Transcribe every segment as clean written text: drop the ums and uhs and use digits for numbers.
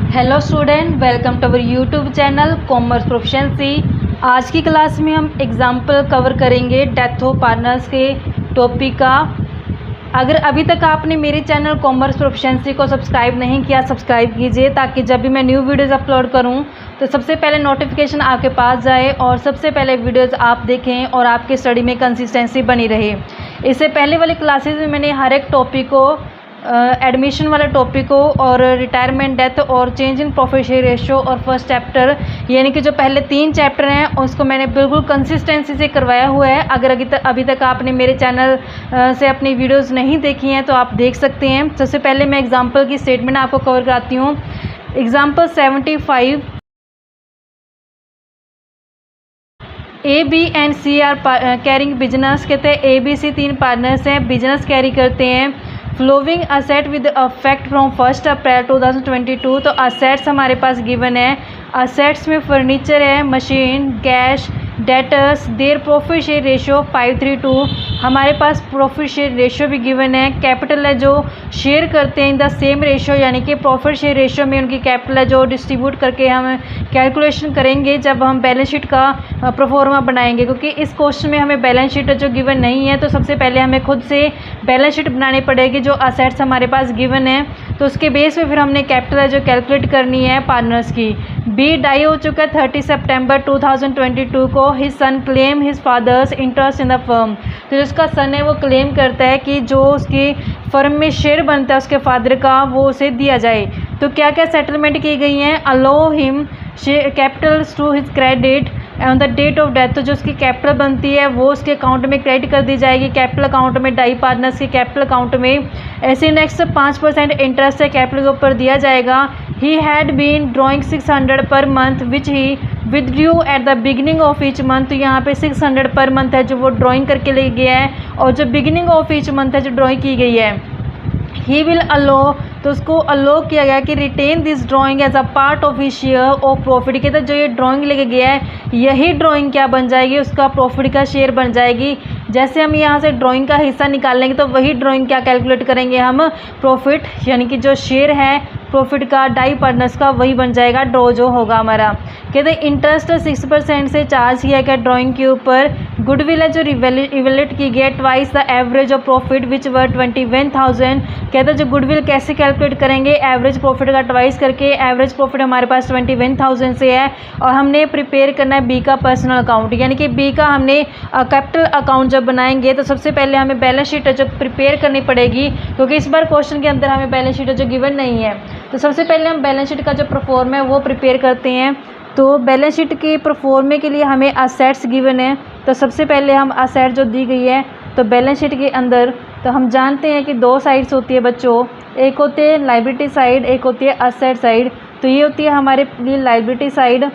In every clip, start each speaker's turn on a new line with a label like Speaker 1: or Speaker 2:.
Speaker 1: Hello student, welcome to our YouTube channel commerce proficiency. आज की class में हम एग्जाम्पल कवर करेंगे डेथ ऑफ पार्टनर्स के टॉपिक का। अगर अभी तक आपने मेरे चैनल कॉमर्स प्रोफिशिएंसी को सब्सक्राइब नहीं किया, सब्सक्राइब कीजिए ताकि जब भी मैं न्यू वीडियोज़ अपलोड करूं तो सबसे पहले नोटिफिकेशन आपके पास जाए और सबसे पहले वीडियोज़ आप देखें और आपके स्टडी में कंसिस्टेंसी बनी रहे। इससे पहले वाली क्लासेस में मैंने हर एक टॉपिक को एडमिशन वाले टॉपिक को और रिटायरमेंट, डेथ और change in profit share ratio और फर्स्ट चैप्टर यानी कि जो पहले 3 चैप्टर हैं उसको मैंने बिल्कुल कंसिस्टेंसी से करवाया हुआ है। अगर अभी तक आपने मेरे चैनल से अपनी वीडियोस नहीं देखी हैं तो आप देख सकते हैं। सबसे पहले मैं एग्जांपल की स्टेटमेंट आपको कवर कराती हूँ। Example 75, A B and C are carrying business. कहते हैं ए बी सी 3 पार्टनर्स हैं, बिजनेस कैरी करते हैं। Following asset with effect from 1 April 2022। तो असेट्स हमारे पास गिवन है। असेट्स में फर्नीचर है, machine, cash, debtors. There profit share ratio 5:3 हमारे पास प्रॉफिट शेयर रेशियो भी गिवन है। कैपिटल है जो शेयर करते हैं इन द सेम रेशियो, यानी कि प्रॉफिट शेयर रेशियो में उनकी कैपिटल है जो डिस्ट्रीब्यूट करके हम कैलकुलेशन करेंगे जब हम बैलेंस शीट का प्रोफॉर्मा बनाएंगे। क्योंकि इस क्वेश्चन में हमें बैलेंस शीट जो गिवन नहीं है तो सबसे पहले हमें खुद से बैलेंस शीट बनानी पड़ेगी जो असेट्स हमारे पास गिवन है। तो उसके बेस पे फिर हमने कैपिटल है जो कैलकुलेट करनी है पार्टनर्स की। बी डाई हो चुका है 30 सितंबर 2022 को। His son claim his father's interest in the firm. तो जिसका सन है वो क्लेम करता है कि जो उसकी फर्म में शेयर बनता है उसके फादर का वो उसे दिया जाए। तो क्या क्या सेटलमेंट की गई हैं। Allow him capital to his credit on the date of death. तो जो उसकी कैपिटल बनती है वो उसके अकाउंट में क्रेडिट कर दी जाएगी, कैपिटल अकाउंट में, डाई पार्टनर्स के कैपिटल अकाउंट में। ऐसे नेक्स्ट 5% इंटरेस्ट है कैपिटल के ऊपर दिया जाएगा। He had been drawing 600 per month which he withdrew at the beginning of each month. तो यहाँ पे 600 पर मंथ है जो वो ड्राइंग करके ले गया है और जो बिगिनिंग ऑफ ईच मंथ है जो ड्राइंग की गई है। ही विल अलो, तो उसको अलो किया गया कि retain this drawing as a part of his share of profit. के तो जो ये ड्राइंग लेके गया है यही ड्राइंग क्या बन जाएगी, उसका प्रॉफिट का शेयर बन जाएगी। जैसे हम यहाँ से ड्राइंग का हिस्सा निकालेंगे तो वही ड्राइंग क्या कैलकुलेट करेंगे हम, प्रॉफिट, यानी कि जो शेयर है प्रॉफिट का डाई पार्टनर्स का वही बन जाएगा ड्रॉ जो होगा हमारा। कहते हैं इंटरेस्ट 6% से चार्ज किया गया ड्राइंग के ऊपर। गुडविल है जो इवेल्यूएट की गया twice the average of profit which were 21,000। कहते हैं जो गुडविल कैसे कैलकुलेट करेंगे, एवरेज प्रॉफिट का ट्वाइस करके। एवरेज प्रॉफिट हमारे पास 21,000 से है और हमने प्रिपेयर करना है बी का पर्सनल अकाउंट, यानी कि बी का हमने कैपिटल अकाउंट जब बनाएंगे तो सबसे पहले हमें बैलेंस शीट जो प्रिपेयर करनी पड़ेगी क्योंकि इस बार क्वेश्चन के अंदर हमें बैलेंस शीट जो गिवन नहीं है। तो सबसे पहले हम बैलेंस शीट का जो प्रोफॉर्मा है वो प्रिपेयर करते हैं। तो बैलेंस शीट के प्रोफॉर्मे के लिए हमें असेट्स गिवन है। तो सबसे पहले हम असेट जो दी गई है तो बैलेंस शीट के अंदर तो हम जानते हैं कि 2 साइड्स होती है बच्चों, एक होती है लाइबिलिटी साइड, एक होती है असेट साइड। तो ये होती है हमारे लिए लाइबिलिटी साइड,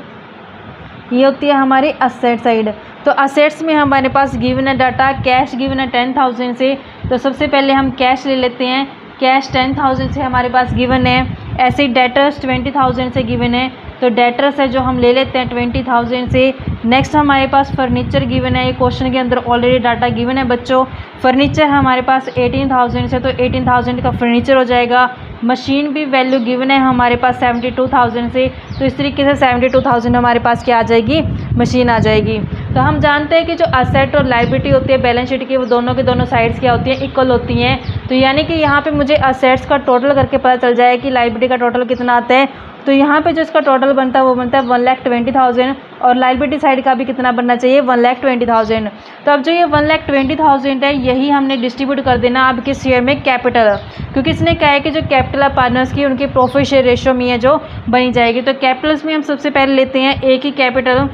Speaker 1: ये होती है हमारी असेट साइड। तो असेट्स में हमारे पास गिवन है डाटा, कैश गिवन है 10,000 से। तो सबसे पहले हम कैश ले लेते हैं। कैश 10,000 से हमारे पास गिवन है। ऐसे डेटर्स 20,000 से गिवन है तो डेटर्स है जो हम ले लेते हैं 20,000 से। नेक्स्ट हमारे पास फर्नीचर गिवन है, ये क्वेश्चन के अंदर ऑलरेडी डाटा गिवन है बच्चों। फर्नीचर हमारे पास 18,000 से तो 18,000 का फर्नीचर हो जाएगा। मशीन भी वैल्यू गिवन है हमारे पास 72,000 से, तो इस तरीके से 72,000 हमारे पास क्या आ जाएगी, मशीन आ जाएगी। तो हम जानते हैं कि जो असेट और लाइबिलिटी होती है बैलेंस शीट की वो दोनों के दोनों साइड्स क्या होती हैं, इक्वल होती हैं। तो यानी कि यहाँ पे मुझे असेट्स का टोटल करके पता चल जाए कि लाइबिलिटी का टोटल कितना आता है। तो यहाँ पे जो इसका टोटल बनता है वो बनता है 1,20,000 और लाइबिलिटी साइड का भी कितना बनना चाहिए 1,20,000। तो अब जो ये 1,20,000 है यही हमने डिस्ट्रीब्यूट कर देना अब किस शेयर में, कैपिटल। क्योंकि इसने कहा है कि जो कैपिटल ऑफ पार्टनर्स की उनकी प्रॉफिट शेयर रेशियो में है जो बनी जाएगी। तो कैपिटल्स में हम सबसे पहले लेते हैं एक ही कैपिटल।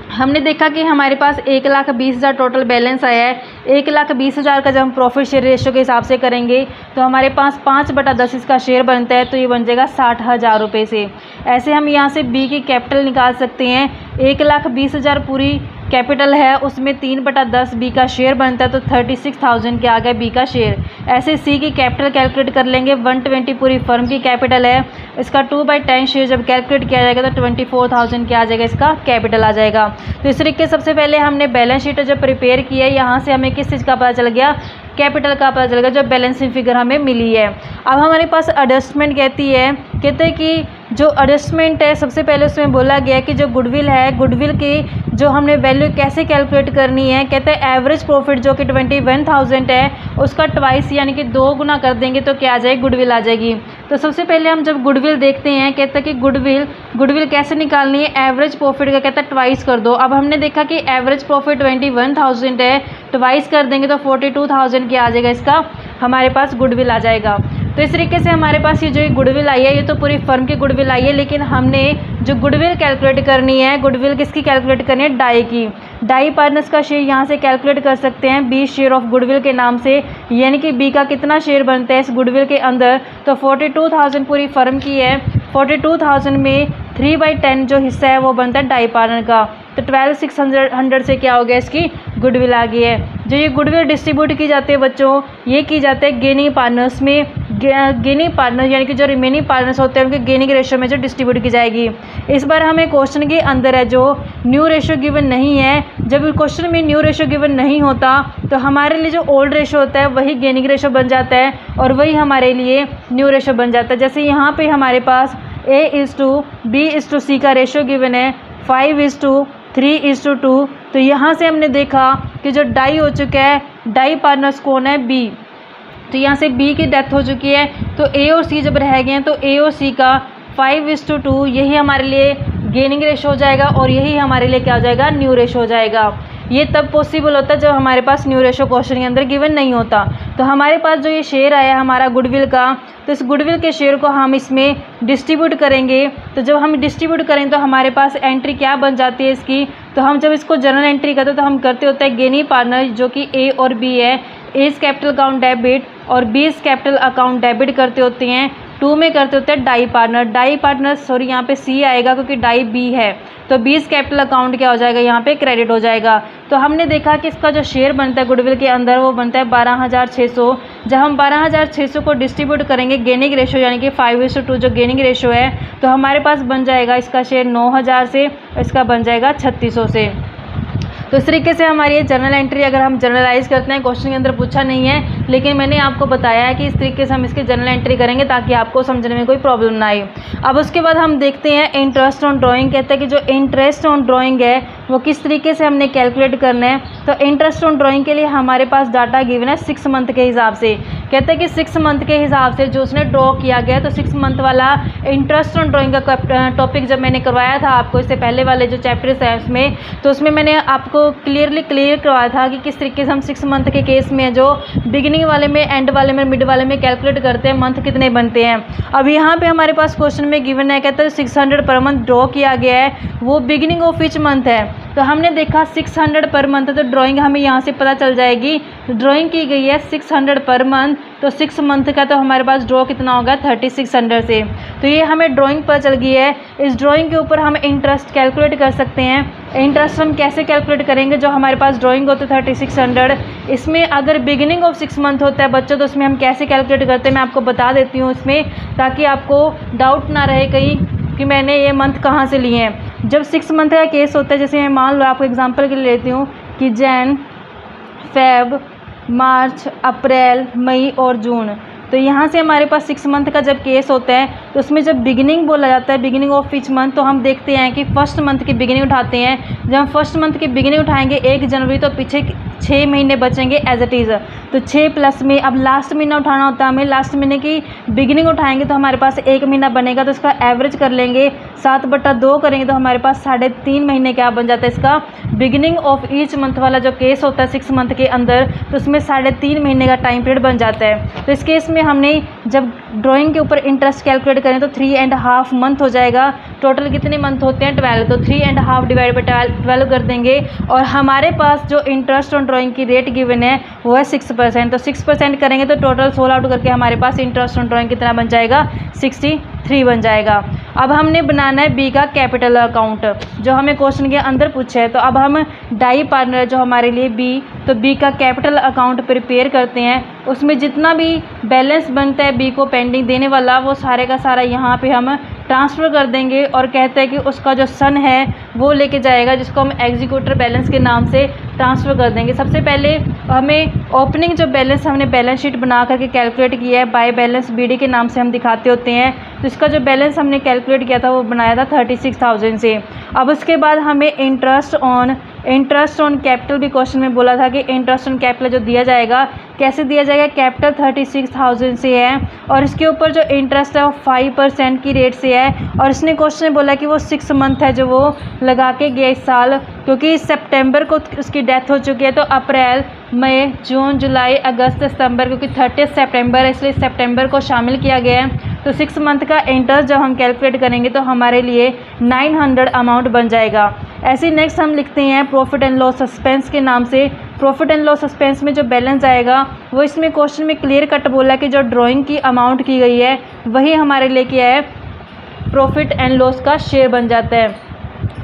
Speaker 1: हमने देखा कि हमारे पास 1,20,000 टोटल बैलेंस आया है। 1,20,000 का जब हम प्रॉफिट शेयर रेशियो के हिसाब से करेंगे तो हमारे पास 5/10 इसका शेयर बनता है तो ये बन जाएगा 60,000 रुपये से। ऐसे हम यहाँ से बी की कैपिटल निकाल सकते हैं। 1,20,000 पूरी कैपिटल है, उसमें 3/10 बी का शेयर बनता है तो 36,000 के आ गया बी का शेयर। ऐसे सी की कैपिटल कैलकुलेट कर लेंगे। 120 पूरी फर्म की कैपिटल है, इसका 2/10 शेयर जब कैलकुलेट किया जाएगा तो 24,000 क्या आ जाएगा, इसका कैपिटल आ जाएगा। तो इस तरीके से सबसे पहले हमने बैलेंस शीट जब प्रिपेयर किया, यहाँ से हमें किस चीज़ का पता चल गया, कैपिटल का पता चल गया, जो बैलेंसिंग फिगर हमें मिली है। अब हमारे पास एडजस्टमेंट कहती है, कहते हैं कि जो एडजस्टमेंट है सबसे पहले उसमें बोला गया है कि जो गुडविल है, गुडविल की जो हमने वैल्यू कैसे कैलकुलेट करनी है। कहते हैं एवरेज प्रॉफिट जो कि 21,000 है उसका ट्वाइस यानी कि 2 गुना कर देंगे तो क्या आ जाएगी, गुडविल आ जाएगी। तो सबसे पहले हम जब गुडविल देखते हैं, कहते हैं कि गुडविल कैसे निकालनी है, एवरेज प्रॉफिट का कहता है ट्वाइस कर दो। अब हमने देखा कि एवरेज प्रॉफिट 21,000 है, ट्वाइस कर देंगे तो 42,000 क्या आ जाएगा, इसका हमारे पास गुडविल आ जाएगा। तो इस तरीके से हमारे पास ये जो गुडविल आई है ये तो पूरी फर्म की गुडविल आई है, लेकिन हमने जो गुडविल कैलकुलेट करनी है, गुडविल किसकी कैलकुलेट करनी है, डाई की। डाई पार्टनर्स का शेयर यहाँ से कैलकुलेट कर सकते हैं 20 शेयर ऑफ गुडविल के नाम से, यानी कि बी का कितना शेयर बनता है इस गुडविल के अंदर। तो 42,000 पूरी फर्म की है, 42,000 में 3/10 जो हिस्सा है वो बनता है डाई पार्टनर का। तो 12,600 से क्या हो गया, इसकी गुडविल आ गई है। जो ये गुडविल डिस्ट्रीब्यूट की जाती है बच्चों, ये की जाती है गेनिंग पार्टनर्स में। गेनिंग पार्टनर यानी कि जो रिमेनिंग पार्टनर्स होते हैं उनके गेनिंग रेशियो में जो डिस्ट्रीब्यूट की जाएगी। इस बार हमें क्वेश्चन के अंदर है जो न्यू रेशियो गिवन नहीं है। जब क्वेश्चन में न्यू रेशियो गिवन नहीं होता तो हमारे लिए जो ओल्ड रेशियो होता है वही गेनिंग रेशियो बन जाता है और वही हमारे लिए न्यू रेशियो बन जाता है। जैसे यहाँ पे हमारे पास A/B/C का रेशियो गिवन है 5:3:2। तो यहाँ से हमने देखा कि जो डाई हो चुका है, डाई पार्टनर्स कौन है, बी। तो यहाँ से बी की डेथ हो चुकी है, तो ए और सी जब रह गए हैं तो ए और सी का 5:2 यही हमारे लिए गेनिंग रेशो हो जाएगा और यही हमारे लिए क्या हो जाएगा, न्यू रेशो हो जाएगा। ये तब पॉसिबल होता है जब हमारे पास न्यू रेशो क्वेश्चन के अंदर गिवन नहीं होता। तो हमारे पास जो ये शेयर आया हमारा गुडविल का, तो इस गुडविल के शेयर को हम इसमें डिस्ट्रीब्यूट करेंगे। तो जब हम डिस्ट्रीब्यूट करें तो हमारे पास एंट्री क्या बन जाती है इसकी, तो हम जब इसको जर्नल एंट्री करते हैं तो हम करते होते हैं गेनी पार्टनर जो कि ए और बी है, एज कैपिटल अकाउंट डेबिट और बीज कैपिटल अकाउंट डेबिट करते होते हैं। 2 में करते होते हैं डाई पार्टनर सॉरी यहाँ पे सी आएगा क्योंकि डाई बी है, तो बीज कैपिटल अकाउंट क्या हो जाएगा, यहाँ पे क्रेडिट हो जाएगा। तो हमने देखा कि इसका जो शेयर बनता है गुडविल के अंदर वो बनता है 12,600। जब हम 12,600 को डिस्ट्रीब्यूट करेंगे गेनिंग रेशो यानी कि 5:2 जो गेनिंग रेशो है, तो हमारे पास बन जाएगा इसका शेयर 9,000 से, इसका बन जाएगा 3,600 से। तो इस तरीके से हमारी ये जर्नल एंट्री अगर हम जर्नलाइज करते हैं, क्वेश्चन के अंदर पूछा नहीं है लेकिन मैंने आपको बताया है कि इस तरीके से हम इसकी जर्नल एंट्री करेंगे ताकि आपको समझने में कोई प्रॉब्लम ना आए। अब उसके बाद हम देखते हैं इंटरेस्ट ऑन ड्राइंग। कहते हैं कि जो इंटरेस्ट ऑन ड्राइंग है वो किस तरीके से हमने कैलकुलेट करना है। तो इंटरेस्ट ऑन ड्राइंग के लिए हमारे पास डाटा गिवन है 6 मंथ के हिसाब से। कहते हैं कि 6 मंथ के हिसाब से जो उसने ड्रॉ किया गया, तो 6 मंथ वाला इंटरेस्ट ऑन ड्राइंग का टॉपिक जब मैंने करवाया था आपको इससे पहले वाले जो चैप्टर्स हैं उसमें, तो उसमें मैंने आपको क्लियर करवाया था कि किस तरीके से हम 6 मंथ के केस में जो बिगिनिंग वाले में, एंड वाले में, मिड वाले में कैलकुलेट करते हैं मंथ कितने बनते हैं। अब यहाँ पे हमारे पास क्वेश्चन में गिवन है, कहते हैं 600 पर मंथ ड्रॉ किया गया है, वो बिगिनिंग ऑफ विच मंथ है। तो हमने देखा 600 पर मंथ, तो ड्राइंग हमें यहाँ से पता चल जाएगी। ड्राइंग की गई है 600 पर मंथ, तो 6 मंथ का तो हमारे पास ड्रॉ कितना होगा 3600 से। तो ये हमें ड्राइंग पता चल गई है। इस ड्राइंग के ऊपर हम इंटरेस्ट कैलकुलेट कर सकते हैं। इंटरेस्ट हम कैसे कैलकुलेट करेंगे, जो हमारे पास ड्राइंग होता है 3600, इसमें अगर बिगिनिंग ऑफ 6 मंथ होता है बच्चों, तो उसमें हम कैसे कैलकुलेट करते हैं मैं आपको बता देती हूँ इसमें, ताकि आपको डाउट ना रहे कहीं कि मैंने ये मंथ कहाँ से लिए हैं। जब 6 मंथ का केस होता है, जैसे मैं मान लो आपको एग्जांपल के लिए लेती हूँ कि जैन, फेब, मार्च, अप्रैल, मई और जून। तो यहाँ से हमारे पास 6 मंथ का जब केस होता है तो उसमें जब बिगिनिंग बोला जाता है, बिगिनिंग ऑफ विच मंथ, तो हम देखते हैं कि फर्स्ट मंथ की बिगिनिंग उठाते हैं। जब हम फर्स्ट मंथ की बिगिनिंग उठाएंगे 1 जनवरी, तो पीछे 6 महीने बचेंगे एज इट इज़। तो 6 प्लस में अब लास्ट महीना उठाना होता है हमें, लास्ट महीने की बिगिनिंग उठाएंगे तो हमारे पास 1 महीना बनेगा, तो इसका एवरेज कर लेंगे 7/2 करेंगे तो हमारे पास 3.5 महीने क्या बन जाता है इसका बिगिनिंग ऑफ ईच मंथ वाला जो केस होता है 6 मंथ के अंदर, तो उसमें 3.5 महीने का टाइम पीरियड बन जाता है। तो इस केस में हमने जब ड्राइंग के ऊपर इंटरेस्ट कैलकुलेट करें तो 3.5 मंथ हो जाएगा। टोटल कितने मंथ होते हैं 12, तो 3.5 डिवाइड बाई 12 कर देंगे और हमारे पास जो इंटरेस्ट ऑन ड्राइंग की रेट गिवन है वो है 6%। तो 6% करेंगे तो टोटल 16 आउट करके हमारे पास इंटरेस्ट ऑन ड्राइंग कितना बन जाएगा 63 बन जाएगा। अब हमने बनाना है बी का कैपिटल अकाउंट जो हमें क्वेश्चन के अंदर पूछा है। तो अब हम डाई पार्टनर जो हमारे लिए बी, तो बी का कैपिटल अकाउंट प्रिपेयर करते हैं। उसमें जितना भी बैलेंस बनता है बी को पेंडिंग देने वाला, वो सारे का सारा यहाँ पे हम ट्रांसफ़र कर देंगे और कहते हैं कि उसका जो सन है वो लेके जाएगा, जिसको हम एग्जीक्यूटर बैलेंस के नाम से ट्रांसफ़र कर देंगे। सबसे पहले हमें ओपनिंग जो बैलेंस हमने बैलेंस शीट बना करके कैलकुलेट किया है, बाय बैलेंस BD के नाम से हम दिखाते होते हैं। तो इसका जो बैलेंस हमने कैलकुलेट किया था वो बनाया था 36,000 से। अब उसके बाद हमें इंटरेस्ट ऑन कैपिटल भी क्वेश्चन में बोला था कि इंटरेस्ट ऑन कैपिटल जो दिया जाएगा कैसे दिया जाएगा, कैपिटल 36,000 से है और इसके ऊपर जो इंटरेस्ट है वो 5% की रेट से है। और इसने क्वेश्चन में बोला कि वो 6 मंथ है जो वो लगा के गया इस साल, क्योंकि सितंबर को उसकी डेथ हो चुकी है। तो अप्रैल, मई, जून, जुलाई, अगस्त, सितंबर, क्योंकि 30 सितंबर है इसलिए सितंबर को शामिल किया गया है। तो 6 मंथ का इंटरेस्ट जब हम कैलकुलेट करेंगे तो हमारे लिए 900 अमाउंट बन जाएगा। ऐसे नेक्स्ट हम लिखते हैं प्रॉफिट एंड लॉस सस्पेंस के नाम से। प्रॉफिट एंड लॉस सस्पेंस में जो बैलेंस आएगा वो इसमें क्वेश्चन में क्लियर कट बोला कि जो ड्राइंग की अमाउंट की गई है वही हमारे लिए क्या है, प्रॉफिट एंड लॉस का शेयर बन जाता है।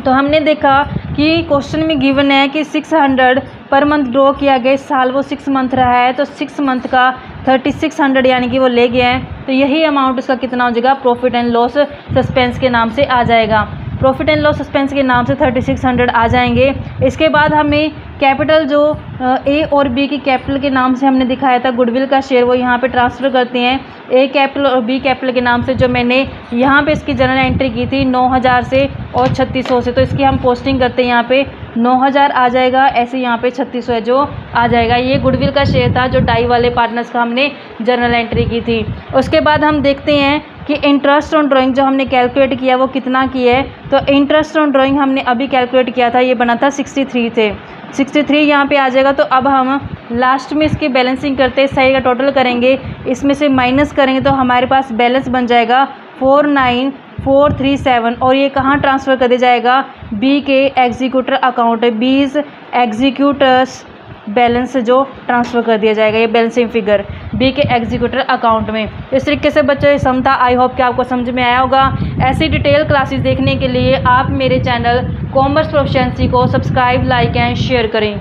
Speaker 1: तो हमने देखा कि क्वेश्चन में गिवन है कि 600 पर मंथ ड्रॉ किया गया, इस साल वो 6 मंथ रहा है तो 6 मंथ का 3600 यानी कि वो ले गया है। तो यही अमाउंट उसका कितना हो जाएगा, प्रॉफिट एंड लॉस सस्पेंस के नाम से आ जाएगा। प्रॉफिट एंड लॉस सस्पेंस के नाम से 3600 आ जाएंगे। इसके बाद हमें कैपिटल जो A और B की कैपिटल के नाम से हमने दिखाया था गुडविल का शेयर, वो यहाँ पे ट्रांसफ़र करते हैं A कैपिटल और B कैपिटल के नाम से, जो मैंने यहाँ पे इसकी जनरल एंट्री की थी 9000 से और 3600 से। तो इसकी हम पोस्टिंग करते हैं, यहाँ पे 9000 आ जाएगा, ऐसे यहाँ पे 3600 है जो आ जाएगा। ये गुडविल का शेयर था जो डाई वाले पार्टनर्स का हमने जनरल एंट्री की थी। उसके बाद हम देखते हैं कि इंटरेस्ट ऑन ड्राइंग जो हमने कैलकुलेट किया वो कितना की है। तो इंटरेस्ट ऑन ड्राइंग हमने अभी कैलकुलेट किया था, ये बना था 63 थे, 63 यहाँ पे आ जाएगा। तो अब हम लास्ट में इसकी बैलेंसिंग करते हैं, सही का टोटल करेंगे, इसमें से माइनस करेंगे तो हमारे पास बैलेंस बन जाएगा 49437 और ये कहाँ ट्रांसफ़र कर दिया जाएगा, B के एग्जीक्यूटर अकाउंट है, बीज एग्जीक्यूटर्स बैलेंस जो ट्रांसफ़र कर दिया जाएगा, ये बैलेंसिंग फिगर B के एग्जीक्यूटर अकाउंट में। इस तरीके से बच्चों सम था। आई होप कि आपको समझ में आया होगा। ऐसी डिटेल क्लासेस देखने के लिए आप मेरे चैनल कॉमर्स प्रोफिशिएंसी को सब्सक्राइब, लाइक एंड शेयर करें।